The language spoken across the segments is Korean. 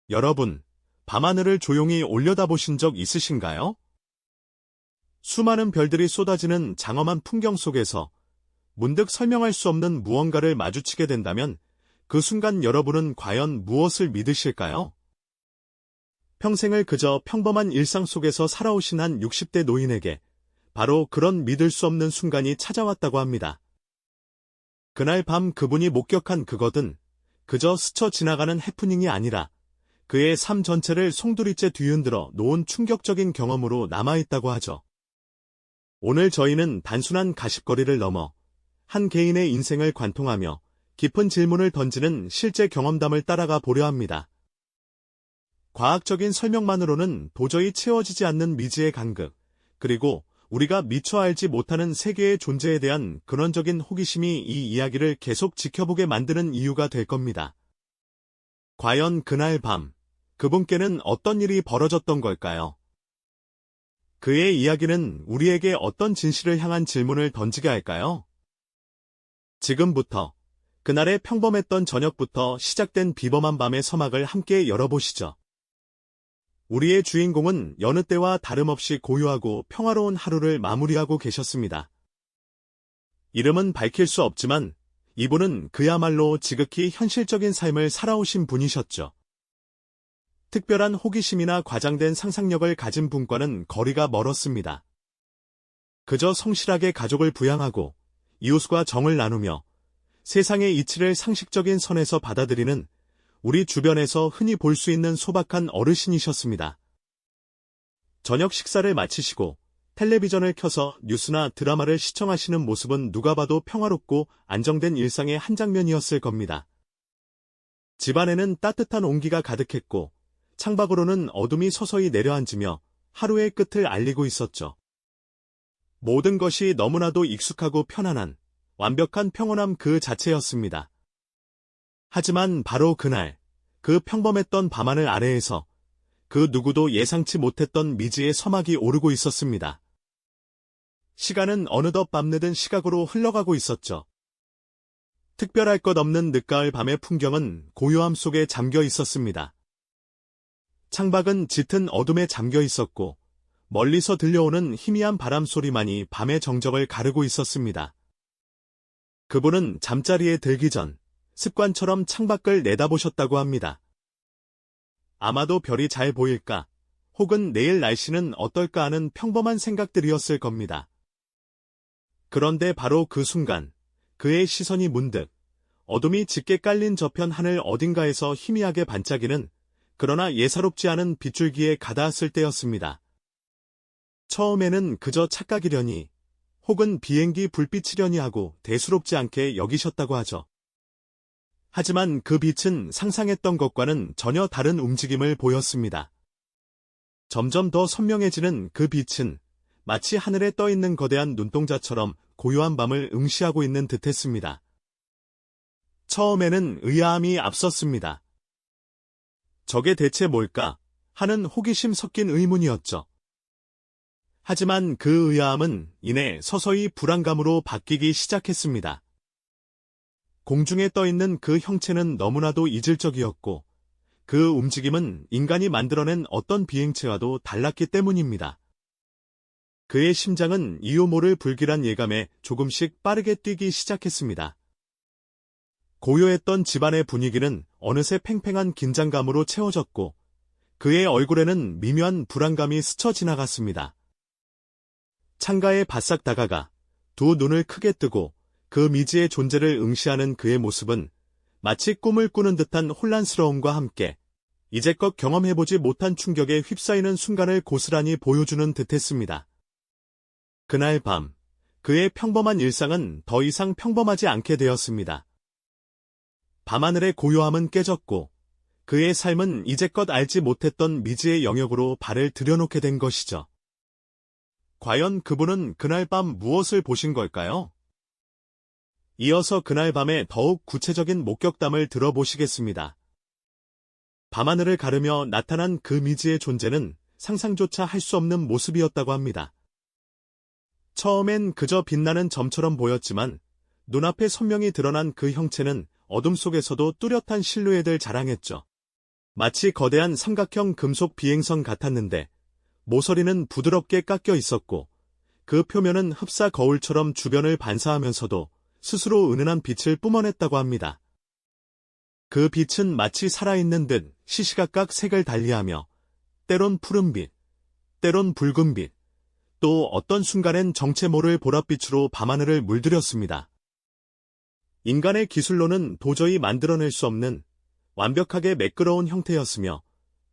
여러분, 밤하늘을 조용히 올려다보신 적 있으신가요? 수많은 별들이 쏟아지는 장엄한 풍경 속에서 문득 설명할 수 없는 무언가를 마주치게 된다면 그 순간 여러분은 과연 무엇을 믿으실까요? 평생을 그저 평범한 일상 속에서 살아오신 한 60대 노인에게 바로 그런 믿을 수 없는 순간이 찾아왔다고 합니다. 그날 밤 그분이 목격한 그것은 그저 스쳐 지나가는 해프닝이 아니라 그의 삶 전체를 송두리째 뒤흔들어 놓은 충격적인 경험으로 남아있다고 하죠. 오늘 저희는 단순한 가십거리를 넘어 한 개인의 인생을 관통하며 깊은 질문을 던지는 실제 경험담을 따라가 보려 합니다. 과학적인 설명만으로는 도저히 채워지지 않는 미지의 간극, 그리고 우리가 미처 알지 못하는 세계의 존재에 대한 근원적인 호기심이 이 이야기를 계속 지켜보게 만드는 이유가 될 겁니다. 과연 그날 밤, 그분께는 어떤 일이 벌어졌던 걸까요? 그의 이야기는 우리에게 어떤 진실을 향한 질문을 던지게 할까요? 지금부터 그날의 평범했던 저녁부터 시작된 비범한 밤의 서막을 함께 열어보시죠. 우리의 주인공은 여느 때와 다름없이 고요하고 평화로운 하루를 마무리하고 계셨습니다. 이름은 밝힐 수 없지만 이분은 그야말로 지극히 현실적인 삶을 살아오신 분이셨죠. 특별한 호기심이나 과장된 상상력을 가진 분과는 거리가 멀었습니다. 그저 성실하게 가족을 부양하고 이웃과 정을 나누며 세상의 이치를 상식적인 선에서 받아들이는 우리 주변에서 흔히 볼 수 있는 소박한 어르신이셨습니다. 저녁 식사를 마치시고 텔레비전을 켜서 뉴스나 드라마를 시청하시는 모습은 누가 봐도 평화롭고 안정된 일상의 한 장면이었을 겁니다. 집안에는 따뜻한 온기가 가득했고 창밖으로는 어둠이 서서히 내려앉으며 하루의 끝을 알리고 있었죠. 모든 것이 너무나도 익숙하고 편안한 완벽한 평온함 그 자체였습니다. 하지만 바로 그날, 그 평범했던 밤하늘 아래에서 그 누구도 예상치 못했던 미지의 서막이 오르고 있었습니다. 시간은 어느덧 밤늦은 시각으로 흘러가고 있었죠. 특별할 것 없는 늦가을 밤의 풍경은 고요함 속에 잠겨 있었습니다. 창밖은 짙은 어둠에 잠겨 있었고 멀리서 들려오는 희미한 바람 소리만이 밤의 정적을 가르고 있었습니다. 그분은 잠자리에 들기 전 습관처럼 창밖을 내다보셨다고 합니다. 아마도 별이 잘 보일까, 혹은 내일 날씨는 어떨까 하는 평범한 생각들이었을 겁니다. 그런데 바로 그 순간, 그의 시선이 문득 어둠이 짙게 깔린 저편 하늘 어딘가에서 희미하게 반짝이는 그러나 예사롭지 않은 빗줄기에 가닿았을 때였습니다. 처음에는 그저 착각이려니, 혹은 비행기 불빛이려니 하고 대수롭지 않게 여기셨다고 하죠. 하지만 그 빛은 상상했던 것과는 전혀 다른 움직임을 보였습니다. 점점 더 선명해지는 그 빛은 마치 하늘에 떠있는 거대한 눈동자처럼 고요한 밤을 응시하고 있는 듯했습니다. 처음에는 의아함이 앞섰습니다. 저게 대체 뭘까 하는 호기심 섞인 의문이었죠. 하지만 그 의아함은 이내 서서히 불안감으로 바뀌기 시작했습니다. 공중에 떠있는 그 형체는 너무나도 이질적이었고 그 움직임은 인간이 만들어낸 어떤 비행체와도 달랐기 때문입니다. 그의 심장은 이유 모를 불길한 예감에 조금씩 빠르게 뛰기 시작했습니다. 고요했던 집안의 분위기는 어느새 팽팽한 긴장감으로 채워졌고 그의 얼굴에는 미묘한 불안감이 스쳐 지나갔습니다. 창가에 바싹 다가가 두 눈을 크게 뜨고 그 미지의 존재를 응시하는 그의 모습은 마치 꿈을 꾸는 듯한 혼란스러움과 함께 이제껏 경험해보지 못한 충격에 휩싸이는 순간을 고스란히 보여주는 듯했습니다. 그날 밤, 그의 평범한 일상은 더 이상 평범하지 않게 되었습니다. 밤하늘의 고요함은 깨졌고 그의 삶은 이제껏 알지 못했던 미지의 영역으로 발을 들여놓게 된 것이죠. 과연 그분은 그날 밤 무엇을 보신 걸까요? 이어서 그날 밤의 더욱 구체적인 목격담을 들어보시겠습니다. 밤하늘을 가르며 나타난 그 미지의 존재는 상상조차 할 수 없는 모습이었다고 합니다. 처음엔 그저 빛나는 점처럼 보였지만 눈앞에 선명히 드러난 그 형체는 어둠 속에서도 뚜렷한 실루엣을 자랑했죠. 마치 거대한 삼각형 금속 비행선 같았는데 모서리는 부드럽게 깎여 있었고 그 표면은 흡사 거울처럼 주변을 반사하면서도 스스로 은은한 빛을 뿜어냈다고 합니다. 그 빛은 마치 살아있는 듯 시시각각 색을 달리하며 때론 푸른빛, 때론 붉은빛, 또 어떤 순간엔 정체 모를 보랏빛으로 밤하늘을 물들였습니다. 인간의 기술로는 도저히 만들어낼 수 없는 완벽하게 매끄러운 형태였으며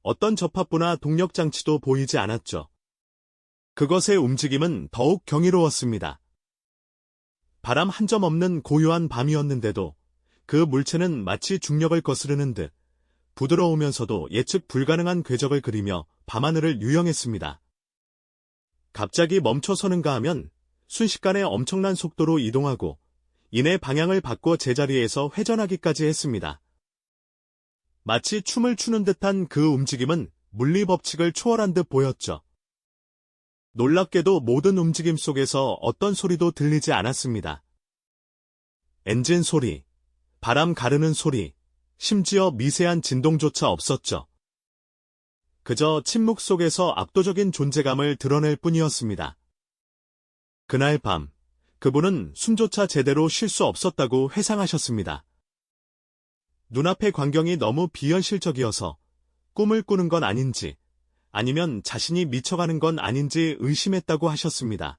어떤 접합부나 동력장치도 보이지 않았죠. 그것의 움직임은 더욱 경이로웠습니다. 바람 한 점 없는 고요한 밤이었는데도 그 물체는 마치 중력을 거스르는 듯 부드러우면서도 예측 불가능한 궤적을 그리며 밤하늘을 유영했습니다. 갑자기 멈춰서는가 하면 순식간에 엄청난 속도로 이동하고 이내 방향을 바꿔 제자리에서 회전하기까지 했습니다. 마치 춤을 추는 듯한 그 움직임은 물리 법칙을 초월한 듯 보였죠. 놀랍게도 모든 움직임 속에서 어떤 소리도 들리지 않았습니다. 엔진 소리, 바람 가르는 소리, 심지어 미세한 진동조차 없었죠. 그저 침묵 속에서 압도적인 존재감을 드러낼 뿐이었습니다. 그날 밤, 그분은 숨조차 제대로 쉴 수 없었다고 회상하셨습니다. 눈앞의 광경이 너무 비현실적이어서 꿈을 꾸는 건 아닌지, 아니면 자신이 미쳐가는 건 아닌지 의심했다고 하셨습니다.